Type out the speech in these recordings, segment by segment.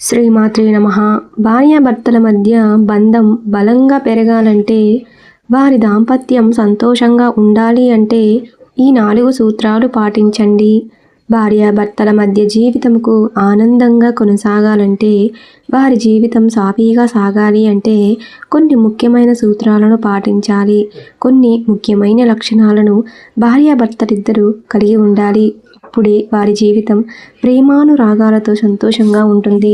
శ్రీమాత్రే నమః. భార్యాభర్తల మధ్య బంధం బలంగా పెరగాలంటే, వారి దాంపత్యం సంతోషంగా ఉండాలి అంటే ఈ 4 సూత్రాలు పాటించండి. భార్యాభర్తల మధ్య జీవితంకు ఆనందంగా కొనసాగాలంటే, వారి జీవితం సాఫీగా సాగాలి అంటే కొన్ని ముఖ్యమైన సూత్రాలను పాటించాలి. కొన్ని ముఖ్యమైన లక్షణాలను భార్యాభర్తలిద్దరూ కలిగి ఉండాలి. అప్పుడే వారి జీవితం ప్రేమానురాగాలతో సంతోషంగా ఉంటుంది.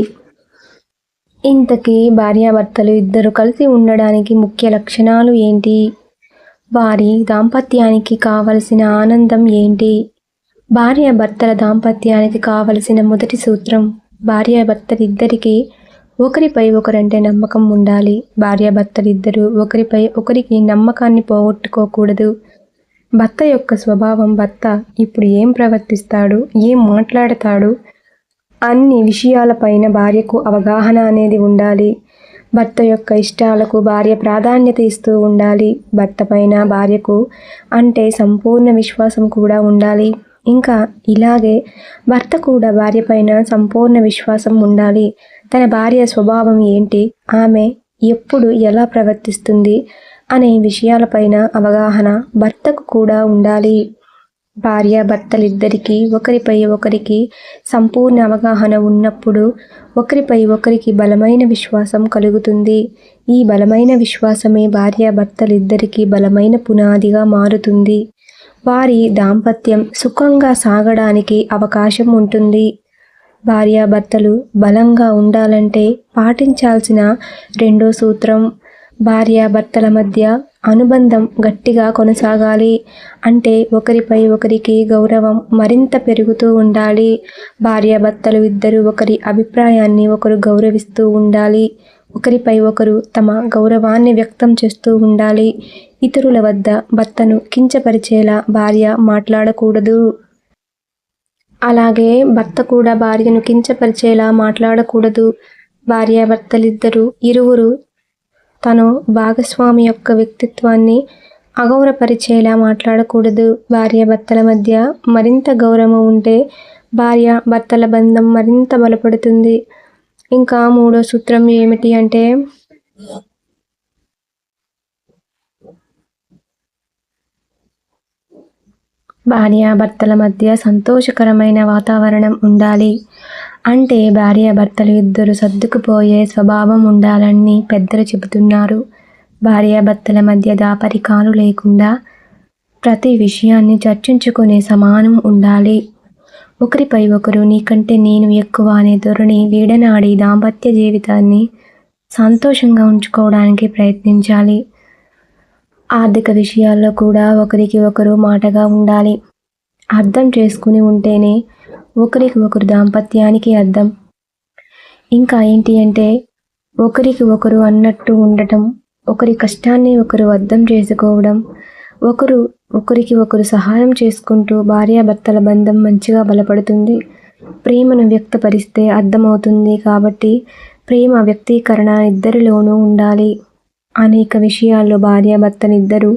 ఇంతకీ భార్యాభర్తలు ఇద్దరు కలిసి ఉండడానికి ముఖ్య లక్షణాలు ఏంటి? వారి దాంపత్యానికి కావలసిన ఆనందం ఏంటి? భార్యాభర్తల దాంపత్యానికి కావలసిన మొదటి సూత్రం, భార్యాభర్తలిద్దరికీ ఒకరిపై ఒకరంటే నమ్మకం ఉండాలి. భార్యాభర్తలిద్దరూ ఒకరిపై ఒకరికి నమ్మకాన్ని పోగొట్టుకోకూడదు. భర్త యొక్క స్వభావం, భర్త ఇప్పుడు ఏం ప్రవర్తిస్తాడు, ఏం మాట్లాడతాడు, అన్ని విషయాలపైన భార్యకు అవగాహన అనేది ఉండాలి. భర్త యొక్క ఇష్టాలకు భార్య ప్రాధాన్యత ఇస్తూ ఉండాలి. భర్త పైన భార్యకు అంటే సంపూర్ణ విశ్వాసం కూడా ఉండాలి. ఇంకా ఇలాగే భర్త కూడా భార్య పైన సంపూర్ణ విశ్వాసం ఉండాలి. తన భార్య స్వభావం ఏంటి, ఆమె ఎప్పుడు ఎలా ప్రవర్తిస్తుంది అనే విషయాలపైన అవగాహన భర్తకు కూడా ఉండాలి. భార్యాభర్తలిద్దరికీ ఒకరిపై ఒకరికి సంపూర్ణ అవగాహన ఉన్నప్పుడు ఒకరిపై ఒకరికి బలమైన విశ్వాసం కలుగుతుంది. ఈ బలమైన విశ్వాసమే భార్యాభర్తలిద్దరికీ బలమైన పునాదిగా మారుతుంది. వారి దాంపత్యం సుఖంగా సాగడానికి అవకాశం ఉంటుంది. భార్యాభర్తలు బలంగా ఉండాలంటే పాటించాల్సిన రెండో సూత్రం, భార్యాభర్తల మధ్య అనుబంధం గట్టిగా కొనసాగాలి అంటే ఒకరిపై ఒకరికి గౌరవం మరింత పెరుగుతూ ఉండాలి. భార్యాభర్తలు ఇద్దరు ఒకరి అభిప్రాయాన్ని ఒకరు గౌరవిస్తూ ఉండాలి. ఒకరిపై ఒకరు తమ గౌరవాన్ని వ్యక్తం చేస్తూ ఉండాలి. ఇతరుల వద్ద భర్తను కించపరిచేలా భార్య మాట్లాడకూడదు. అలాగే భర్త కూడా భార్యను కించపరిచేలా మాట్లాడకూడదు. భార్యాభర్తలిద్దరూ ఇరువురు తను భాగస్వామి యొక్క వ్యక్తిత్వాన్ని అగౌరవపరిచేలా మాట్లాడకూడదు. భార్యాభర్తల మధ్య మరింత గౌరవం ఉంటే భార్యాభర్తల బంధం మరింత బలపడుతుంది. ఇంకా మూడో సూత్రం ఏమిటి అంటే, భార్యాభర్తల మధ్య సంతోషకరమైన వాతావరణం ఉండాలి. అంటే భార్యాభర్తలు ఇద్దరు సర్దుకుపోయే స్వభావం ఉండాలని పెద్దలు చెబుతున్నారు. భార్యాభర్తల మధ్య దాపరికాలు లేకుండా ప్రతి విషయాన్ని చర్చించుకునే సమానం ఉండాలి. ఒకరిపై ఒకరు నీకంటే నేను ఎక్కువ అనే ధోరణి వీడనాడి దాంపత్య జీవితాన్ని సంతోషంగా ఉంచుకోవడానికి ప్రయత్నించాలి. ఆర్థిక విషయాల్లో కూడా ఒకరికి ఒకరు మాటగా ఉండాలి. అర్థం చేసుకుని ఉంటేనే ఒకరికి ఒకరు దాంపత్యానికి అర్థం. ఇంకా ఏంటి అంటే, ఒకరికి ఒకరు అన్నట్టు ఉండటం, ఒకరి కష్టాన్ని ఒకరు అర్థం చేసుకోవడం, ఒకరికి ఒకరు సహాయం చేసుకుంటూ భార్యాభర్తల బంధం మంచిగా బలపడుతుంది. ప్రేమను వ్యక్తపరిస్తే అర్థమవుతుంది కాబట్టి ప్రేమ వ్యక్తీకరణ ఇద్దరిలోనూ ఉండాలి. అనేక విషయాల్లో భార్యాభర్తలిద్దరూ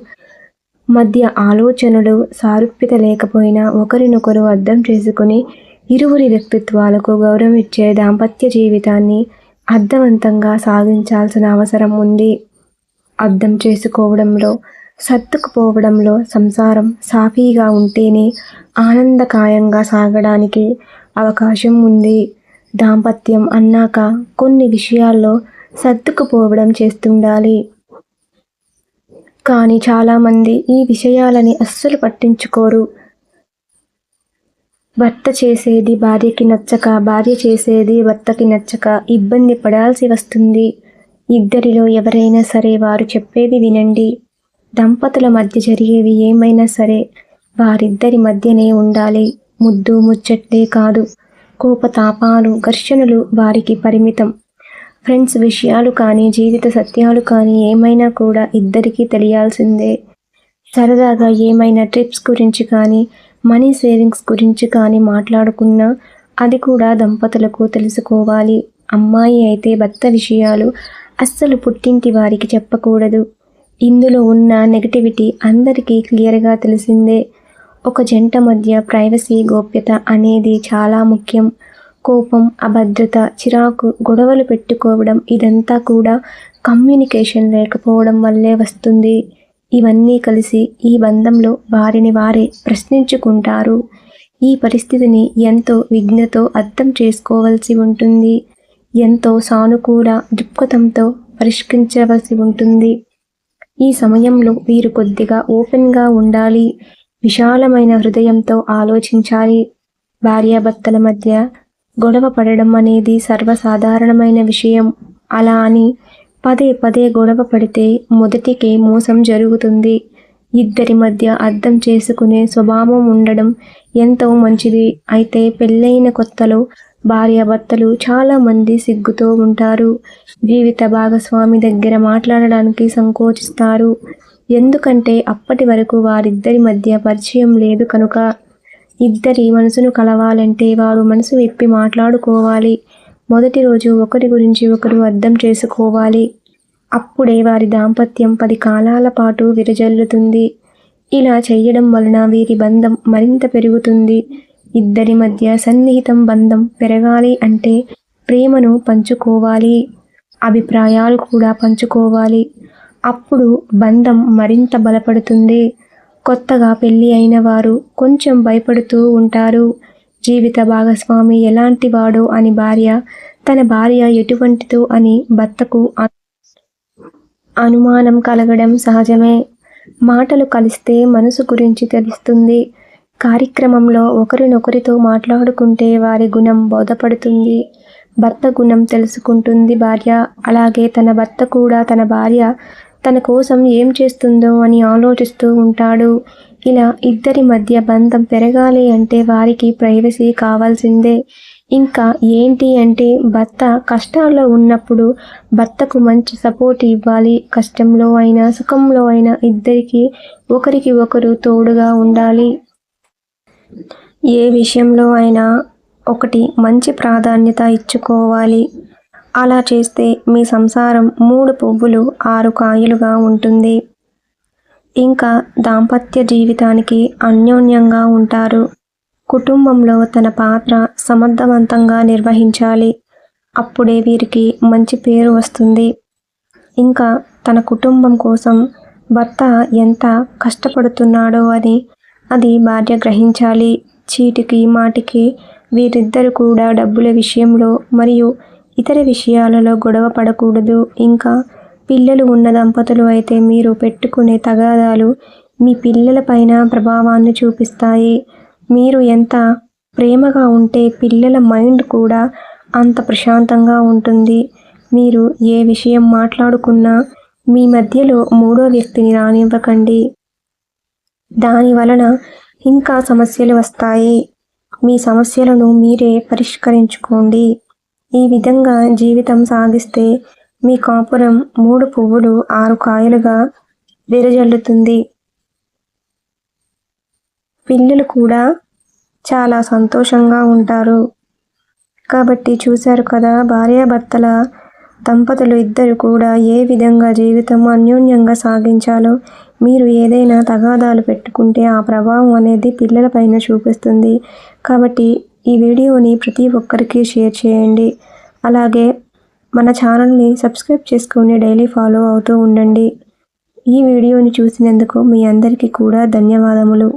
మధ్య ఆలోచనలు సారూప్యత లేకపోయినా ఒకరినొకరు అర్థం చేసుకుని ఇరువురి వ్యక్తిత్వాలకు గౌరవం ఇచ్చే దాంపత్య జీవితాన్ని అర్థవంతంగా సాగించాల్సిన అవసరం ఉంది. అర్థం చేసుకోవడంలో, సర్దుకుపోవడంలో సంసారం సాఫీగా ఉంటేనే ఆనందకాయంగా సాగడానికి అవకాశం ఉంది. దాంపత్యం అన్నాక కొన్ని విషయాల్లో సర్దుకుపోవడం చేస్తుండాలి. కానీ చాలామంది ఈ విషయాలని అస్సలు పట్టించుకోరు. భర్త చేసేది భార్యకి నచ్చక, భార్య చేసేది భర్తకి నచ్చక ఇబ్బంది పడాల్సి వస్తుంది. ఇద్దరిలో ఎవరైనా సరే వారు చెప్పేది వినండి. దంపతుల మధ్య జరిగేవి ఏమైనా సరే వారిద్దరి మధ్యనే ఉండాలి. ముద్దు ముచ్చట్లే కాదు, కోపతాపాలు, ఘర్షణలు వారికి పరిమితం. ఫ్రెండ్స్ విషయాలు కానీ, జీవిత సత్యాలు కానీ ఏమైనా కూడా ఇద్దరికీ తెలియాల్సిందే. సరదాగా ఏమైనా ట్రిప్స్ గురించి కానీ, మనీ సేవింగ్స్ గురించి కానీ మాట్లాడుకున్నా అది కూడా దంపతులకు తెలుసుకోవాలి. అమ్మాయి అయితే భర్త విషయాలు అస్సలు పుట్టింటి వారికి చెప్పకూడదు. ఇందులో ఉన్న నెగటివిటీ అందరికీ క్లియర్గా తెలిసిందే. ఒక జంట మధ్య ప్రైవసీ, గోప్యత అనేది చాలా ముఖ్యం. కోపం, అభద్రత, చిరాకు, గొడవలు పెట్టుకోవడం ఇదంతా కూడా కమ్యూనికేషన్ లేకపోవడం వల్లే వస్తుంది. ఇవన్నీ కలిసి ఈ బంధంలో వారిని వారే ప్రశ్నించుకుంటారు. ఈ పరిస్థితిని ఎంతో విజ్ఞతతో అర్థం చేసుకోవలసి ఉంటుంది. ఎంతో సానుకూల దృక్పథంతో పరిష్కరించవలసి ఉంటుంది. ఈ సమయంలో వీరు కొద్దిగా ఓపెన్గా ఉండాలి. విశాలమైన హృదయంతో ఆలోచించాలి. భార్యాభర్తల మధ్య గొడవ పడడం అనేది సర్వసాధారణమైన విషయం. అలా అని పదే పదే గొడవ పడితే మొదటికే మోసం జరుగుతుంది. ఇద్దరి మధ్య అర్థం చేసుకునే స్వభావం ఉండడం ఎంతో మంచిది. అయితే పెళ్ళైన కొత్తలో భార్యాభర్తలు చాలామంది సిగ్గుతో ఉంటారు. జీవిత భాగస్వామి దగ్గర మాట్లాడడానికి సంకోచిస్తారు. ఎందుకంటే అప్పటి వరకు వారిద్దరి మధ్య పరిచయం లేదు కనుక. ఇద్దరి మనసును కలవాలంటే వారు మనసు విప్పి మాట్లాడుకోవాలి. మొదటి రోజు ఒకరి గురించి ఒకరు అర్థం చేసుకోవాలి. అప్పుడే వారి దాంపత్యం 10 కాలాల పాటు విరజల్లుతుంది. ఇలా చేయడం వలన వీరి బంధం మరింత పెరుగుతుంది. ఇద్దరి మధ్య సన్నిహితం బంధం పెరగాలి అంటే ప్రేమను పంచుకోవాలి. అభిప్రాయాలు కూడా పంచుకోవాలి. అప్పుడు బంధం మరింత బలపడుతుంది. కొత్తగా పెళ్ళి అయిన వారు కొంచెం భయపడుతూ ఉంటారు. జీవిత భాగస్వామి ఎలాంటి వాడో అని తన భార్య ఎటువంటిదో అని భర్తకు అనుమానం కలగడం సహజమే. మాటలు కలిస్తే మనసు గురించి తెలుస్తుంది. కార్యక్రమంలో ఒకరినొకరితో మాట్లాడుకుంటే వారి గుణం బోధపడుతుంది. భర్త గుణం తెలుసుకుంటుంది భార్య. అలాగే తన భర్త కూడా తన భార్య తన కోసం ఏం చేస్తుందో అని ఆలోచిస్తూ ఉంటాడు. ఇలా ఇద్దరి మధ్య బంధం పెరగాలి అంటే వారికి ప్రైవసీ కావాల్సిందే. ఇంకా ఏంటి అంటే భర్త కష్టాల్లో ఉన్నప్పుడు భర్తకు మంచి సపోర్ట్ ఇవ్వాలి. కష్టంలో అయినా సుఖంలో అయినా ఇద్దరికి ఒకరికి ఒకరు తోడుగా ఉండాలి. ఏ విషయంలో అయినా ఒకటి మంచి ప్రాధాన్యత ఇచ్చుకోవాలి. అలా చేస్తే మీ సంసారం 3 పువ్వులు 6 కాయలుగా ఉంటుంది. ఇంకా దాంపత్య జీవితానికి అన్యోన్యంగా ఉంటారు. కుటుంబంలో తన పాత్ర సమర్థవంతంగా నిర్వహించాలి. అప్పుడే వీరికి మంచి పేరు వస్తుంది. ఇంకా తన కుటుంబం కోసం భర్త ఎంత కష్టపడుతున్నాడో అది భార్య గ్రహించాలి. చీటికి మాటికి వీరిద్దరు కూడా డబ్బుల విషయంలో మరియు ఇతర విషయాలలో గొడవ పడకూడదు. ఇంకా పిల్లలు ఉన్న దంపతులు అయితే మీరు పెట్టుకునే తగాదాలు మీ పిల్లలపైన ప్రభావాన్ని చూపిస్తాయి. మీరు ఎంత ప్రేమగా ఉంటే పిల్లల మైండ్ కూడా అంత ప్రశాంతంగా ఉంటుంది. మీరు ఏ విషయం మాట్లాడుకున్నా మీ మధ్యలో 3వ వ్యక్తిని రానివ్వకండి. దాని వలన ఇంకా సమస్యలు వస్తాయి. మీ సమస్యలను మీరే పరిష్కరించుకోండి. ఈ విధంగా జీవితం సాగిస్తే మీ కాపురం 3 పువ్వులు 6 కాయలుగా విరజల్లుతుంది. పిల్లలు కూడా చాలా సంతోషంగా ఉంటారు. కాబట్టి చూశారు కదా, భార్యాభర్తల దంపతులు ఇద్దరు కూడా ఏ విధంగా జీవితం అన్యోన్యంగా సాగించాలో. మీరు ఏదైనా తగాదాలు పెట్టుకుంటే ఆ ప్రభావం అనేది పిల్లలపైన చూపిస్తుంది. కాబట్టి ఈ వీడియోని ప్రతి ఒక్కరికి షేర్ చేయండి. అలాగే మన ఛానల్ని సబ్స్క్రైబ్ చేసుకొని డైలీ ఫాలో అవుతూ ఉండండి. ఈ వీడియోని చూసినందుకు మీ అందరికీ కూడా ధన్యవాదములు.